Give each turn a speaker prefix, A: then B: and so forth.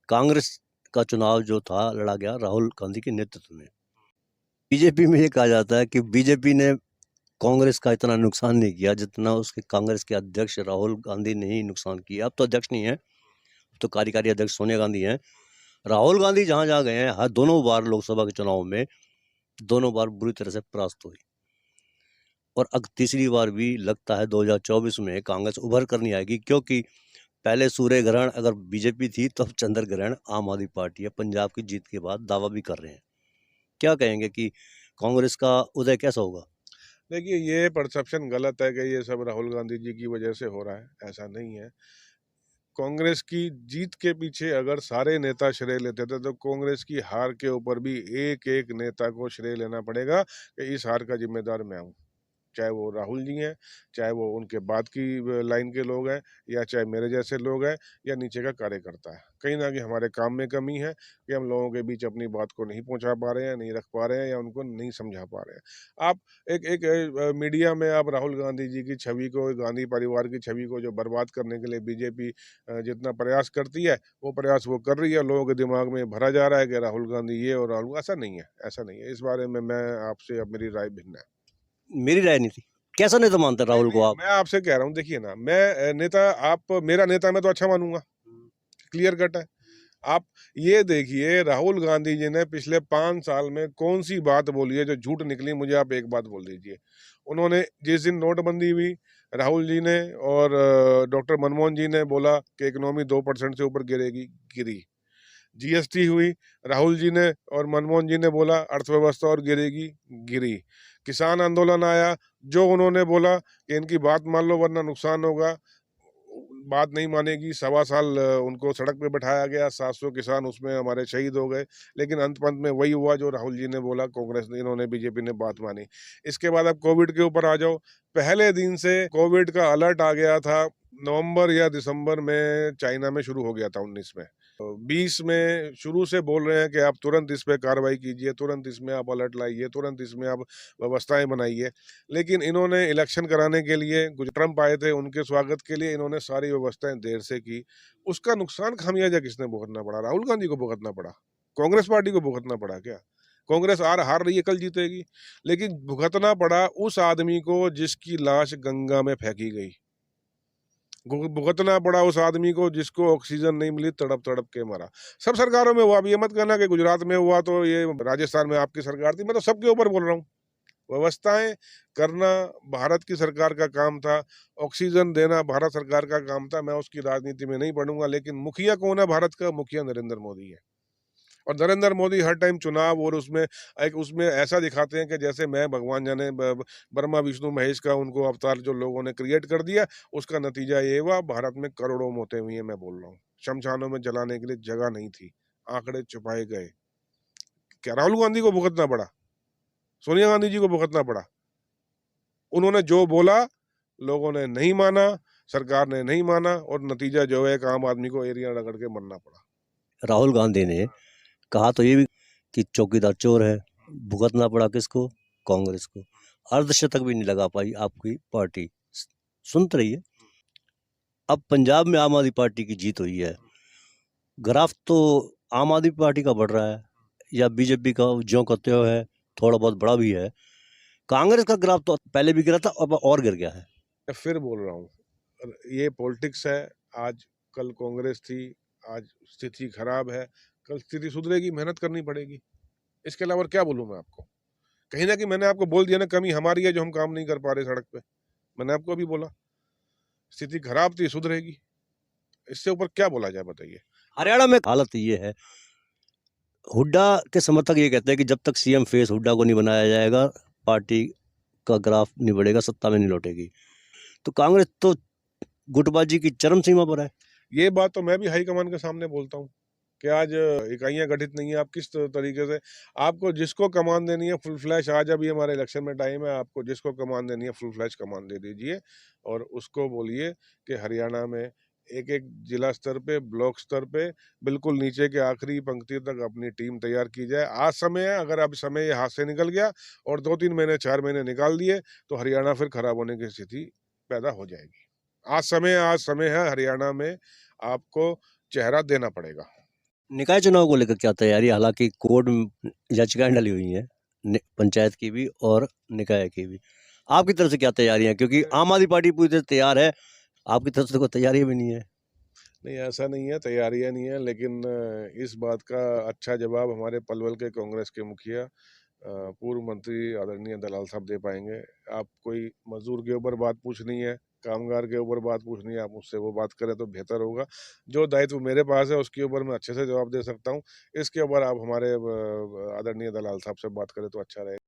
A: कांग्रेस का चुनाव जो था लड़ा गया राहुल गांधी के नेतृत्व में। बीजेपी में ये कहा जाता है कि बीजेपी ने कांग्रेस का इतना नुकसान नहीं किया जितना उसके कांग्रेस के अध्यक्ष राहुल गांधी ने ही नुकसान किया। अब तो अध्यक्ष नहीं है, तो कार्यकारी अध्यक्ष सोनिया गांधी हैं। राहुल गांधी जहां जहां गए हैं, हर दोनों बार लोकसभा के चुनाव में दोनों बार बुरी तरह से परास्त हुई। और अब तीसरी बार भी लगता है 2024 में कांग्रेस उभर कर नहीं आएगी, क्योंकि पहले सूर्य ग्रहण अगर बीजेपी थी तो अब चंद्र ग्रहण आम आदमी पार्टी है। पंजाब की जीत के बाद दावा भी कर रहे हैं। क्या कहेंगे कि कांग्रेस का उदय कैसा होगा?
B: देखिए, ये परसेप्शन गलत है कि ये सब राहुल गांधी जी की वजह से हो रहा है। ऐसा नहीं है। कांग्रेस की जीत के पीछे अगर सारे नेता श्रेय लेते थे तो कांग्रेस की हार के ऊपर भी एक एक नेता को श्रेय लेना पड़ेगा कि इस हार का जिम्मेदार मैं हूँ। चाहे वो राहुल जी हैं, चाहे वो उनके बाद की लाइन के लोग हैं, या चाहे मेरे जैसे लोग हैं, या नीचे का कार्यकर्ता है। कहीं न कहीं हमारे काम में कमी है कि हम लोगों के बीच अपनी बात को नहीं पहुँचा पा रहे हैं, नहीं रख पा रहे हैं, या उनको नहीं समझा पा रहे हैं। आप एक एक मीडिया में आप राहुल गांधी जी की छवि को, गांधी परिवार की छवि को जो बर्बाद करने के लिए बीजेपी जितना प्रयास करती है, वो प्रयास वो कर रही है। लोगों के दिमाग में भरा जा रहा है कि राहुल गांधी ये और राहुल, ऐसा नहीं है, ऐसा नहीं है। इस बारे में मैं आपसे, अब मेरी राय भिन्न है।
A: मेरी राय नहीं थी। कैसा नेता मानते हैं
B: नहीं,
A: राहुल को
B: नहीं,
A: आप?
B: मैं आपसे कह रहा हूँ, देखिए ना, मैं नेता, आप मेरा नेता मैं तो अच्छा मानूँगा, क्लियर कट है। आप ये देखिए, राहुल गांधी जी ने पिछले 5 साल में कौन-सी बात बोली है जो झूठ निकली, मुझे आप एक बात बोल दीजिए। उन्होंने जिस दिन नोटबंदी हुई, राहुल जी ने और डॉक्टर मनमोहन जी ने बोला कि इकोनॉमी 2% से ऊपर गिरेगी, गिरी। जीएसटी हुई, राहुल जी ने और मनमोहन जी ने बोला अर्थव्यवस्था और गिरेगी, गिरी। किसान आंदोलन आया, जो उन्होंने बोला कि इनकी बात मान लो वरना नुकसान होगा, बात नहीं मानेगी। सवा साल उनको सड़क पे बैठाया गया, 700 किसान उसमें हमारे शहीद हो गए। लेकिन अंत-पंत में वही हुआ जो राहुल जी ने बोला, कांग्रेस ने, इन्होंने, बीजेपी ने बात मानी। इसके बाद अब कोविड के ऊपर आ जाओ। पहले दिन से कोविड का अलर्ट आ गया था, नवंबर या दिसंबर में चाइना में शुरू हो गया था 19 में। तो 20 में शुरू से बोल रहे हैं कि आप तुरंत इस पे कार्रवाई कीजिए, तुरंत इसमें आप अलर्ट लाइए, तुरंत इसमें आप व्यवस्थाएँ बनाइए। लेकिन इन्होंने इलेक्शन कराने के लिए, कुछ ट्रम्प आए थे, उनके स्वागत के लिए इन्होंने सारी व्यवस्थाएँ देर से की। उसका नुकसान, खामियाजा किसने भुगतना पड़ा? राहुल गांधी को भुगतना पड़ा। कांग्रेस पार्टी को भुगतना पड़ा क्या? कांग्रेस हार रही है, कल जीतेगी। लेकिन भुगतना पड़ा उस आदमी को जिसकी लाश गंगा में फेंकी गई। भुगतना पड़ा उस आदमी को जिसको ऑक्सीजन नहीं मिली, तड़प-तड़प के मरा। सब सरकारों में हुआ। अब ये मत कहना कि गुजरात में हुआ तो ये राजस्थान में आपकी सरकार थी। मैं तो सबके ऊपर बोल रहा हूँ। व्यवस्थाएँ करना भारत की सरकार का काम था, ऑक्सीजन देना भारत सरकार का काम था। मैं उसकी राजनीति में नहीं पढ़ूँगा, लेकिन मुखिया कौन है भारत का? मुखिया नरेंद्र मोदी है। और नरेंद्र मोदी हर टाइम चुनाव और उसमें एक, उसमें ऐसा दिखाते हैं कि जैसे मैं भगवान जाने ब्रह्मा विष्णु महेश का उनको अवतार जो लोगों ने क्रिएट कर दिया, उसका नतीजा ये हुआ, भारत में करोड़ों मौतें हुई हैं। मैं बोल रहा हूँ, शमशानों में जलाने के लिए जगह नहीं थी, आंकड़े छुपाए गए। क्या राहुल गांधी को भुगतना पड़ा? सोनिया गांधी जी को भुगतना पड़ा? उन्होंने जो बोला, लोगों ने नहीं माना, सरकार ने नहीं माना, और नतीजा जो है, एक आम आदमी को एरिया रगड़ के मरना पड़ा।
A: राहुल गांधी ने कहा तो ये भी कि चौकीदार चोर है। भुगतना पड़ा किसको? कांग्रेस को। अर्धशतक भी नहीं लगा पाई आपकी पार्टी। सुनते रहिए। अब पंजाब में आम आदमी पार्टी की जीत हुई है। ग्राफ तो आम आदमी पार्टी का बढ़ रहा है या बीजेपी का ज्यों का त्यों है, थोड़ा बहुत बड़ा भी है। कांग्रेस का ग्राफ तो पहले भी गिरा था, अब और गिर गया है।
B: मैं फिर बोल रहा हूँ, ये पॉलिटिक्स है। आज, कल कांग्रेस थी, आज स्थिति खराब है, कल स्थिति सुधरेगी, मेहनत करनी पड़ेगी। इसके अलावा और क्या बोलूँ मैं आपको? कहीं न कहीं मैंने आपको बोल दिया ना, कमी हमारी है जो हम काम नहीं कर पा रहे सड़क पे। मैंने आपको अभी बोला, स्थिति खराब थी, सुधरेगी। इससे ऊपर क्या बोला जाए, बताइए?
A: हरियाणा में हालत ये है, हुड्डा के समर्थक ये कहते हैं कि जब तक सीएम फेस हुड्डा को नहीं बनाया जाएगा, पार्टी का ग्राफ नहीं बढ़ेगा, सत्ता में नहीं लौटेगी। तो कांग्रेस तो गुटबाजी की चरम सीमा पर है।
B: ये बात तो मैं भी हाईकमान के सामने बोलता हूँ कि आज इकाइयाँ गठित नहीं है। आप किस तरीके से, आपको जिसको कमान देनी है फुल फ्लैश, आज अभी हमारे इलेक्शन में टाइम है, आपको जिसको कमान देनी है फुल फ्लैश कमान दे दीजिए, और उसको बोलिए कि हरियाणा में एक-एक जिला स्तर पे, ब्लॉक स्तर पे, बिल्कुल नीचे के आखिरी पंक्ति तक अपनी टीम तैयार की जाए। आज समय है, अगर अब समय ये हाथ से निकल गया और 2-3 महीने, 4 महीने निकाल दिए, तो हरियाणा फिर खराब होने की स्थिति पैदा हो जाएगी। आज समय है, हरियाणा में आपको चेहरा देना पड़ेगा।
A: निकाय चुनाव को लेकर क्या तैयारी? हालांकि कोर्ट में याचिकाएं डली हुई हैं, पंचायत की भी और निकाय की भी। आपकी तरफ से क्या तैयारियां? क्योंकि आम आदमी पार्टी पूरी तरह तैयार है, आपकी तरफ से तो कोई तैयारी भी नहीं है।
B: नहीं, ऐसा नहीं है, तैयारियां नहीं है, लेकिन इस बात का अच्छा जवाब हमारे पलवल के कांग्रेस के मुखिया पूर्व मंत्री आदरणीय दलाल साहब दे पाएंगे। आप कोई मजदूर के ऊपर बात पूछनी है, कामगार के ऊपर बात पूछनी है, आप मुझसे वो बात करें तो बेहतर होगा। जो दायित्व मेरे पास है उसके ऊपर मैं अच्छे से जवाब दे सकता हूँ। इसके ऊपर आप हमारे आदरणीय दलाल साहब से बात करें तो अच्छा रहेगा।